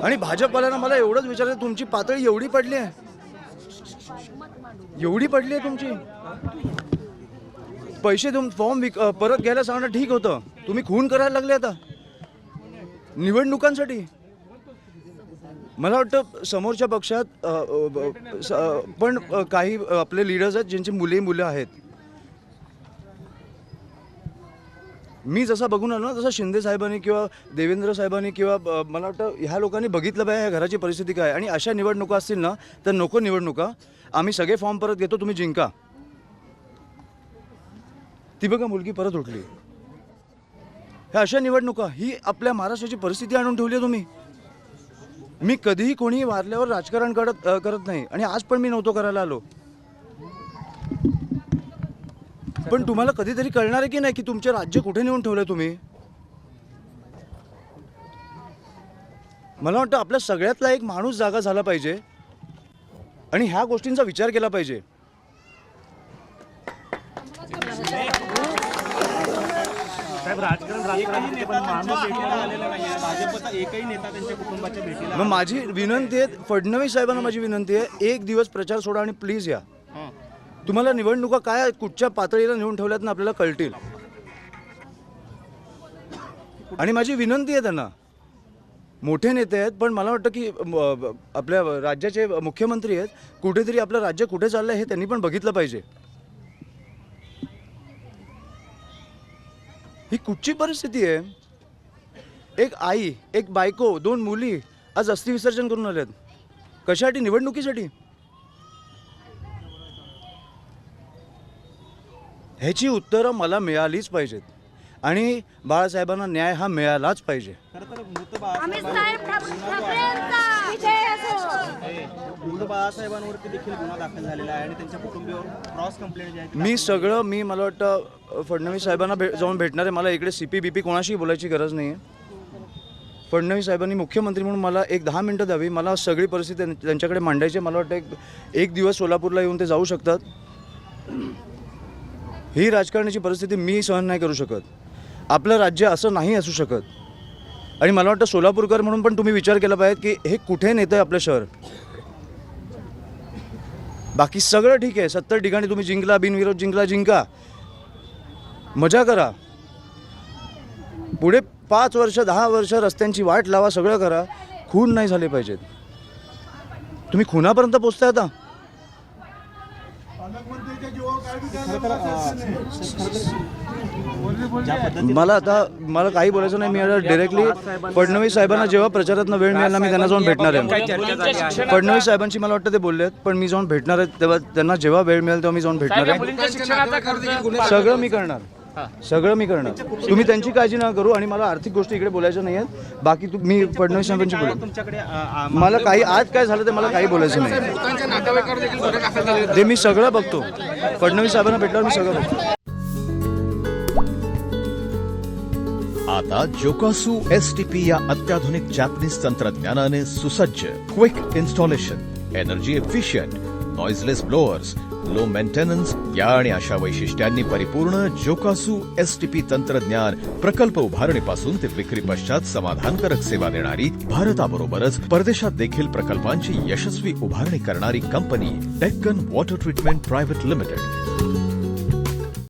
आणि भाजपवाल्यांना मला एवढंच विचारायचं, तुमची पातळी एवढी पडली आहे, एवढी पडली आहे तुमची. पैसे फॉर्म परत घ्यायला सांगणं ठीक होतं, तुम्ही खून करायला लागले आता निवडणुकांसाठी. मला वाटतं समोरच्या पक्षात पण काही आपले लीडर्स आहेत ज्यांची मुलं आहेत. मी जसा बघून आलो ना तसं शिंदे साहेबांनी किंवा देवेंद्र साहेबांनी किंवा मला वाटतं ह्या लोकांनी बघितलं पाहिजे ह्या घराची परिस्थिती काय. आणि अशा निवडणुका असतील ना तर नको निवडणुका, आम्ही सगळे फॉर्म परत घेतो, तुम्ही जिंका. ती बघा मुलगी परत उठली. ह्या अशा निवडणुका ही आपल्या महाराष्ट्राची परिस्थिती आणून ठेवली आहे तुम्ही. मी कधीही कोणी वारल्यावर राजकारण करत नाही आणि आज पण मी नव्हतो करायला आलो. पण तुम्हाला कधीतरी कळणार आहे की नाही की तुमचे राज्य कुठे नेऊन ठेवलं तुम्ही. मला वाटतं आपल्या सगळ्यातला एक माणूस जागा झाला पाहिजे आणि ह्या गोष्टींचा विचार केला पाहिजे. मग माझी विनंती आहे, फडणवीस साहेबांना माझी विनंती आहे, एक दिवस प्रचार सोडा आणि प्लीज या. तुम्हाला निवडणुका काय कुठच्या पातळीला नेऊन ठेवल्यात ना आपल्याला कळतील. आणि माझी विनंती आहे त्यांना, मोठे नेते आहेत पण मला वाटतं की आपल्या राज्याचे मुख्यमंत्री आहेत, कुठेतरी आपलं राज्य कुठे चाललंय हे त्यांनी पण बघितलं पाहिजे. ही कुठची परिस्थिती आहे. एक आई, एक बायको, 2 मुली आज अस्थि विसर्जन करून आल्यात. कशासाठी? निवडणुकीसाठी. ह्याची उत्तरं मला मिळालीच पाहिजेत आणि बाळासाहेबांना न्याय हा मिळालाच पाहिजे. बाळासाहेबांवरती देखील गुन्हा दाखल झालेला आहे आणि त्यांच्या कुटुंबियावर क्रॉस कंप्लेंट आहे. मी मला वाटतं फडणवीस साहेबांना जाऊन भेटणार आहे. मला इकडे CP कोणाशी बोलायची गरज नाही आहे. फडणवीस साहेबांनी मुख्यमंत्री म्हणून मला एक 10 मिनटं द्यावी. मला सगळी परिस्थिती त्यांच्याकडे मांडायची. मला वाटतं एक दिवस सोलापूरला येऊन ते जाऊ शकतात. ही राजकारणाची परिस्थिती मी सहन नाही करू शकत. आपलं राज्य असं नाही असू शकत. आणि मला वाटतं सोलापूरकर म्हणून पण तुम्ही विचार केला पाहिजे की हे कुठे नेतं आहे आपलं शहर. बाकी सगळं ठीक आहे, 70 ठिकाणी तुम्ही जिंकला, बिनविरोध जिंका, मजा करा. पुढे 5 वर्ष 10 वर्ष रस्त्यांची वाट लावा, सगळं करा. खून नाही झाले पाहिजेत. तुम्ही खुनापर्यंत पोचताय आता. मला काही बोलायचं नाही. मी आता डायरेक्टली फडणवीस साहेबांना जेव्हा प्रचारातनं वेळ मिळाला मी त्यांना जाऊन भेटणार आहे. फडणवीस साहेबांची मला वाटतं ते बोलले आहेत, पण मी जाऊन भेटणार आहे तेव्हा त्यांना जेव्हा वेळ मिळेल तेव्हा मी जाऊन भेटणार आहे. सगळं मी करणार. तुम्ही त्यांची काळजी नका करू. आणि मला आर्थिक गोष्टी इकडे बोलायच्या नाही आहेत. बाकी मी फडणवीस साहेबांची बोलेन. मला काही आज काय झालं ते मला काही बोलायचं नाही. ते मी सगळं बघतो. फडणवीस साहेबांना भेटल्यावर मी सगळं बघतो. आता जोकासू STP या अत्याधुनिक जॅपनीज तंत्रज्ञानाने सुसज्ज, quick installation, energy efficient, noiseless blowers, low maintenance या आणि अशा वैशिष्ट्यांनी परिपूर्ण जोकासू STP तंत्रज्ञान प्रकल्प उभारणीपासून ते विक्री पश्चात समाधानकारक सेवा देणारी, भारताबरोबरच परदेशात देखील प्रकल्पांची यशस्वी उभारणी करणारी company Deccan water treatment private limited.